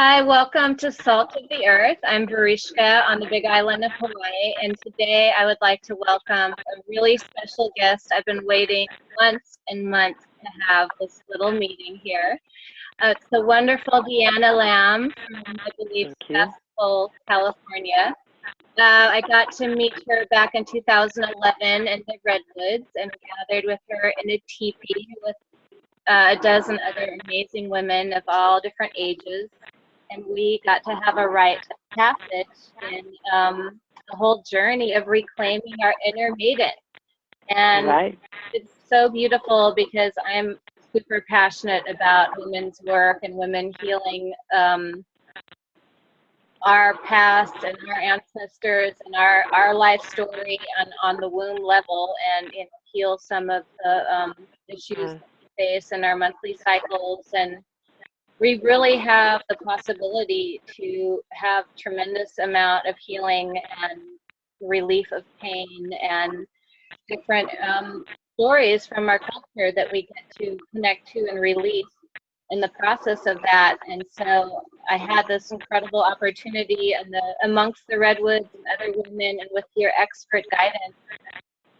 Hi, welcome to Salt of the Earth. I'm Veruschka on the Big Island of Hawaii, and today I would like to welcome a really special guest. I've been waiting months and months to have this little meeting here. It's the wonderful Deanna Lamb from, I believe, Thank you. California. I got to meet her back in 2011 in the Redwoods and gathered with her in a teepee with a dozen other amazing women of all different ages. And we got to have a rite of passage in the whole journey of reclaiming our inner maiden. And Right. it's so beautiful because I'm super passionate about women's work and women healing our past and our ancestors and our life story on the womb level, and heal some of the issues Mm. that we face in our monthly cycles. And we really have the possibility to have tremendous amount of healing and relief of pain and different stories from our culture that we get to connect to and release in the process of that. And so I had this incredible opportunity amongst the redwoods and other women, and with your expert guidance,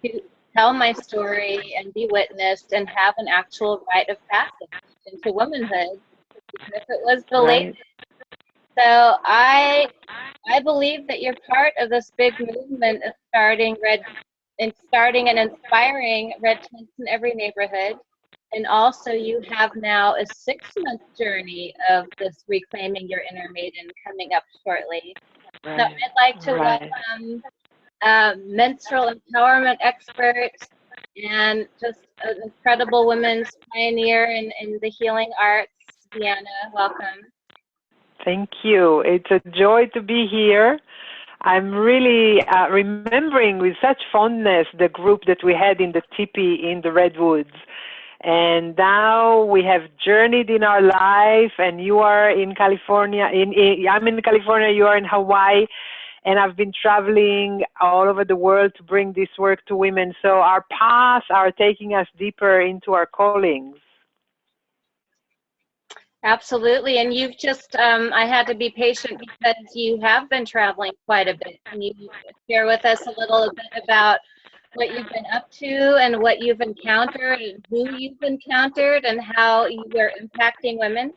to tell my story and be witnessed and have an actual rite of passage into womanhood, even if it was delayed. Right. So I believe that you're part of this big movement of starting and inspiring red tents in every neighborhood. And also you have now a 6-month journey of this reclaiming your inner maiden coming up shortly. So Right. I'd like to Right. welcome menstrual empowerment expert and just an incredible women's pioneer in the healing arts, Deanna. Welcome. Thank you. It's a joy to be here. I'm really remembering with such fondness the group that we had in the teepee in the Redwoods. And now we have journeyed in our life, and you are in California. I'm in California, you are in Hawaii. And I've been traveling all over the world to bring this work to women. So our paths are taking us deeper into our callings. Absolutely. And you've just, I had to be patient because you have been traveling quite a bit. Can you share with us a little bit about what you've been up to and what you've encountered and who you've encountered and how you are impacting women?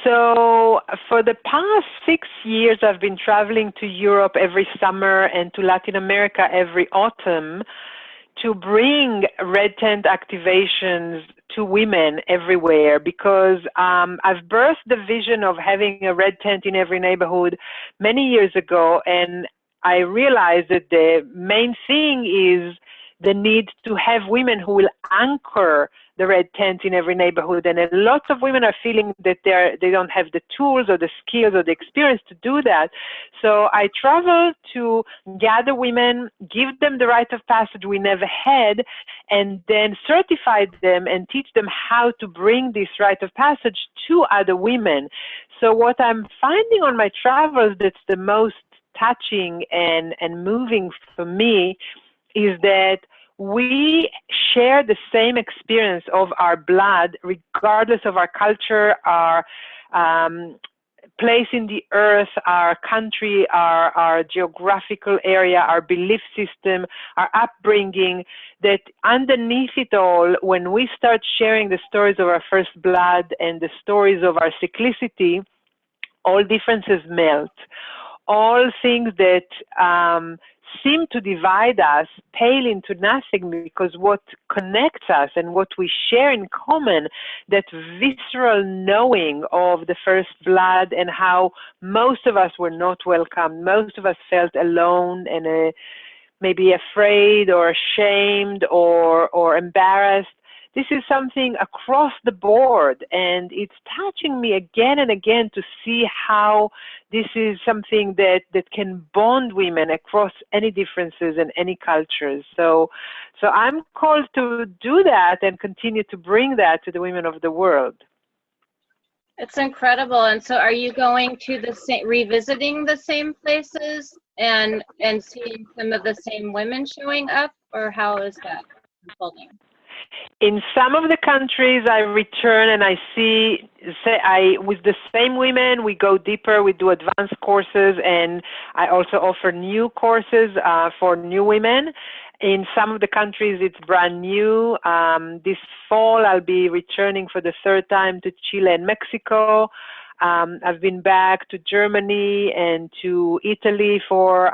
So for the past 6 years, I've been traveling to Europe every summer and to Latin America every autumn to bring red tent activations to women everywhere, because I've birthed the vision of having a red tent in every neighborhood many years ago, and I realized that the main thing is the need to have women who will anchor the red tent in every neighborhood. And a lot of women are feeling that they don't have the tools or the skills or the experience to do that. So I travel to gather women, give them the rite of passage we never had, and then certify them and teach them how to bring this rite of passage to other women. So what I'm finding on my travels that's the most touching and moving for me is that we share the same experience of our blood, regardless of our culture, our place in the earth, our country, our geographical area, our belief system, our upbringing, that underneath it all, when we start sharing the stories of our first blood and the stories of our cyclicity, all differences melt. All things that seem to divide us pale into nothing, because what connects us and what we share in common, that visceral knowing of the first blood and how most of us were not welcome, most of us felt alone and maybe afraid or ashamed or embarrassed. This is something across the board, and it's touching me again and again to see how this is something that can bond women across any differences and any cultures. So I'm called to do that and continue to bring that to the women of the world. It's incredible. And so are you going to revisiting the same places and seeing some of the same women showing up, or how is that unfolding? In some of the countries, I return and I see, with the same women, we go deeper, we do advanced courses, and I also offer new courses for new women. In some of the countries, it's brand new. This fall, I'll be returning for the third time to Chile and Mexico. I've been back to Germany and to Italy for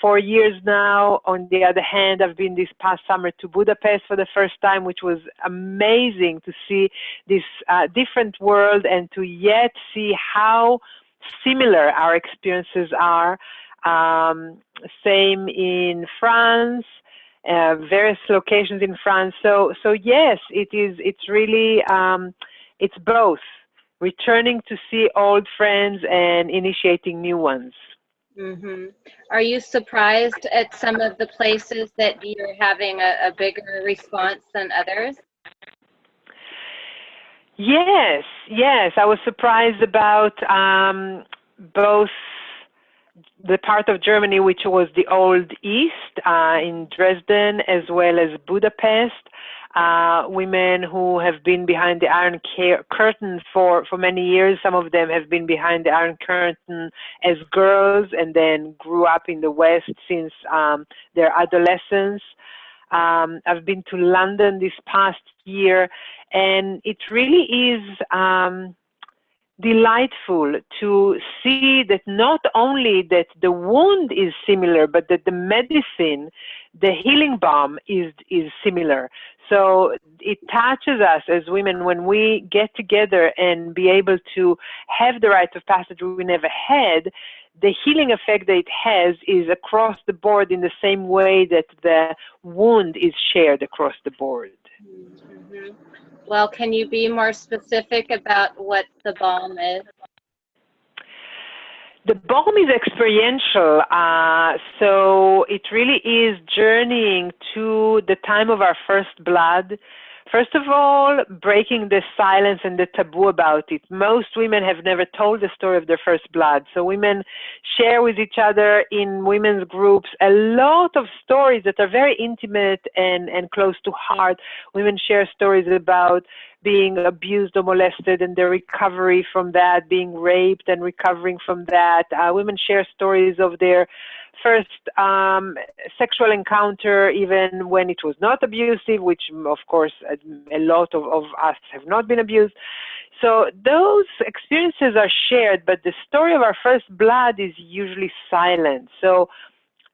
4 years now. On the other hand, I've been this past summer to Budapest for the first time, which was amazing to see this different world and to yet see how similar our experiences are. Same in France, various locations in France. So yes, it's really, it's both returning to see old friends and initiating new ones. Mm-hmm. Are you surprised at some of the places that you're having a bigger response than others? Yes, I was surprised about both the part of Germany which was the Old East in Dresden, as well as Budapest. Women who have been behind the Iron Curtain for many years. Some of them have been behind the Iron Curtain as girls and then grew up in the West since their adolescence. I've been to London this past year, and it really is delightful to see that not only that the wound is similar, but that the medicine, the healing balm is similar. So it touches us as women when we get together and be able to have the rite of passage we never had. The healing effect that it has is across the board in the same way that the wound is shared across the board. Mm-hmm. Well, can you be more specific about what the balm is? The balm is experiential, so it really is journeying to the time of our first blood. First of all, breaking the silence and the taboo about it. Most women have never told the story of their first blood, so women share with each other in women's groups a lot of stories that are very intimate and close to heart. Women share stories about being abused or molested and their recovery from that, being raped and recovering from that. Women share stories of their first sexual encounter, even when it was not abusive, which of course a lot of us have not been abused. So those experiences are shared, but the story of our first blood is usually silent. So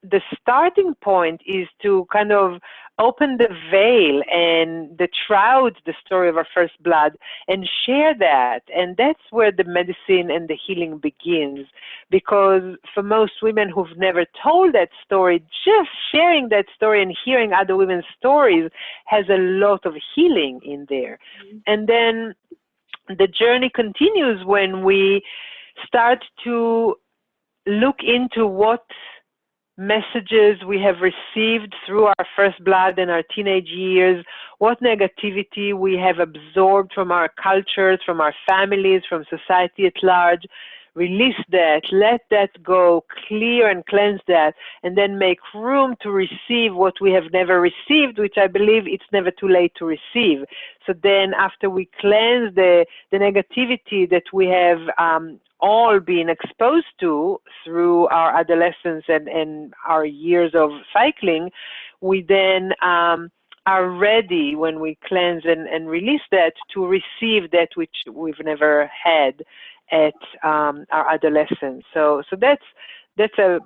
the starting point is to kind of open the veil and the shroud, the story of our first blood, and share that. And that's where the medicine and the healing begins. Because for most women who've never told that story, just sharing that story and hearing other women's stories has a lot of healing in there. Mm-hmm. And then the journey continues when we start to look into what messages we have received through our first blood and our teenage years, what negativity we have absorbed from our cultures, from our families, from society at large. Release that, let that go, clear and cleanse that, and then make room to receive what we have never received, which I believe it's never too late to receive. So then after we cleanse the negativity that we have all been exposed to through our adolescence and our years of cycling, we then are ready, when we cleanse and release that, to receive that which we've never had at our adolescence. So that's a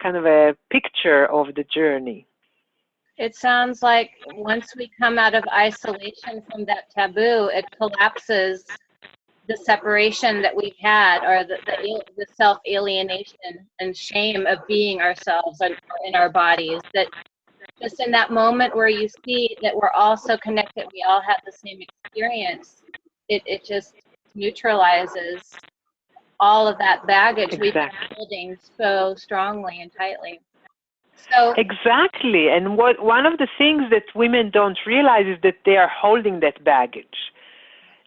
kind of a picture of the journey. It sounds like once we come out of isolation from that taboo, it collapses the separation that we've had, or the self-alienation and shame of being ourselves in our bodies. That just in that moment where you see that we're all so connected, we all have the same experience, it just neutralizes all of that baggage we've been holding so strongly and tightly. So exactly, and one of the things that women don't realize is that they are holding that baggage.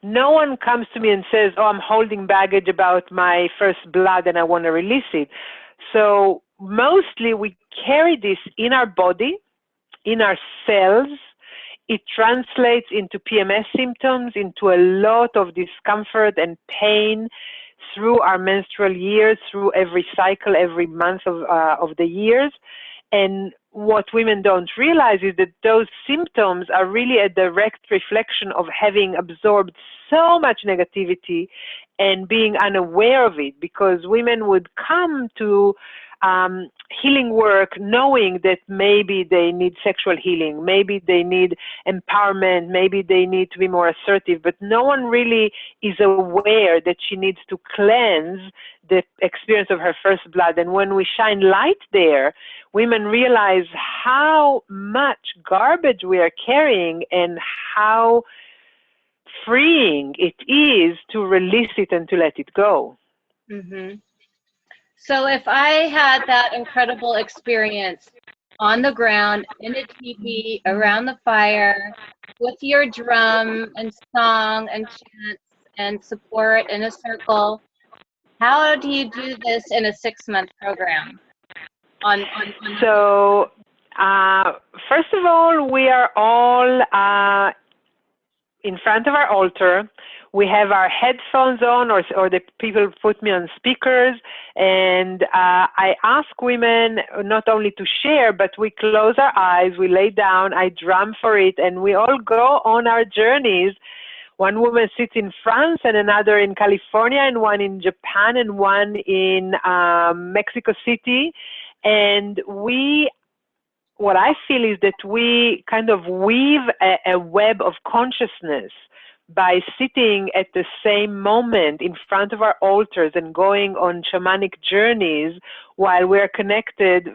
No one comes to me and says, oh, I'm holding baggage about my first blood and I want to release it. So mostly we carry this in our body, in our cells, it translates into PMS symptoms, into a lot of discomfort and pain through our menstrual years, through every cycle, every month of the years. And what women don't realize is that those symptoms are really a direct reflection of having absorbed so much negativity and being unaware of it, because women would come to healing work knowing that maybe they need sexual healing, maybe they need empowerment, maybe they need to be more assertive, but no one really is aware that she needs to cleanse the experience of her first blood. And when we shine light there, women realize how much garbage we are carrying and how freeing it is to release it and to let it go. Mm-hmm. So if I had that incredible experience on the ground, in a teepee, around the fire, with your drum and song and chants and support in a circle, how do you do this in a 6-month program? So, first of all, we are all in front of our altar. We have our headphones on, or the people put me on speakers, and I ask women not only to share, but we close our eyes, we lay down, I drum for it, and we all go on our journeys. One woman sits in France, and another in California, and one in Japan, and one in Mexico City. And what I feel is that we kind of weave a web of consciousness by sitting at the same moment in front of our altars and going on shamanic journeys while we're connected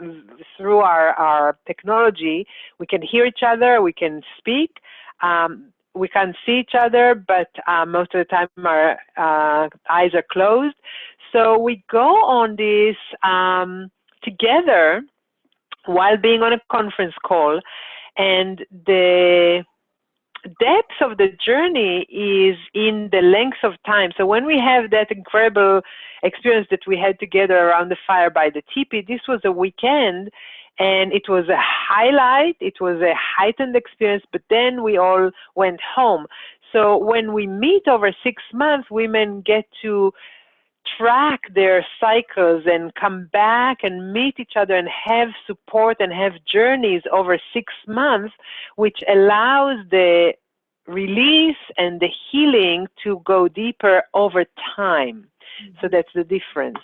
through our technology. We can hear each other, we can speak, we can't see each other, but most of the time our eyes are closed. So we go on this together while being on a conference call, and the depth of the journey is in the length of time. So when we have that incredible experience that we had together around the fire by the teepee, this was a weekend, and it was a highlight, it was a heightened experience, but then we all went home. So when we meet over 6 months, women get to track their cycles and come back and meet each other and have support and have journeys over 6 months, which allows the release and the healing to go deeper over time. Mm-hmm. So that's the difference.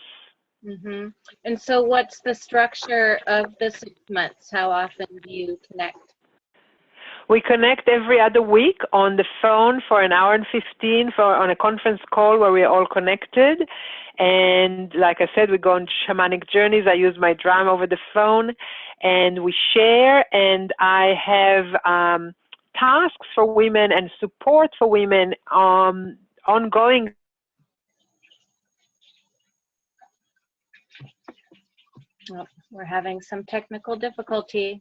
Mm-hmm. And so what's the structure of the 6 months? How often do you connect? We connect every other week on the phone for an hour and 15 on a conference call where we're all connected. And like I said, we go on shamanic journeys. I use my drum over the phone, and we share. And I have tasks for women and support for women ongoing. Oh, we're having some technical difficulty.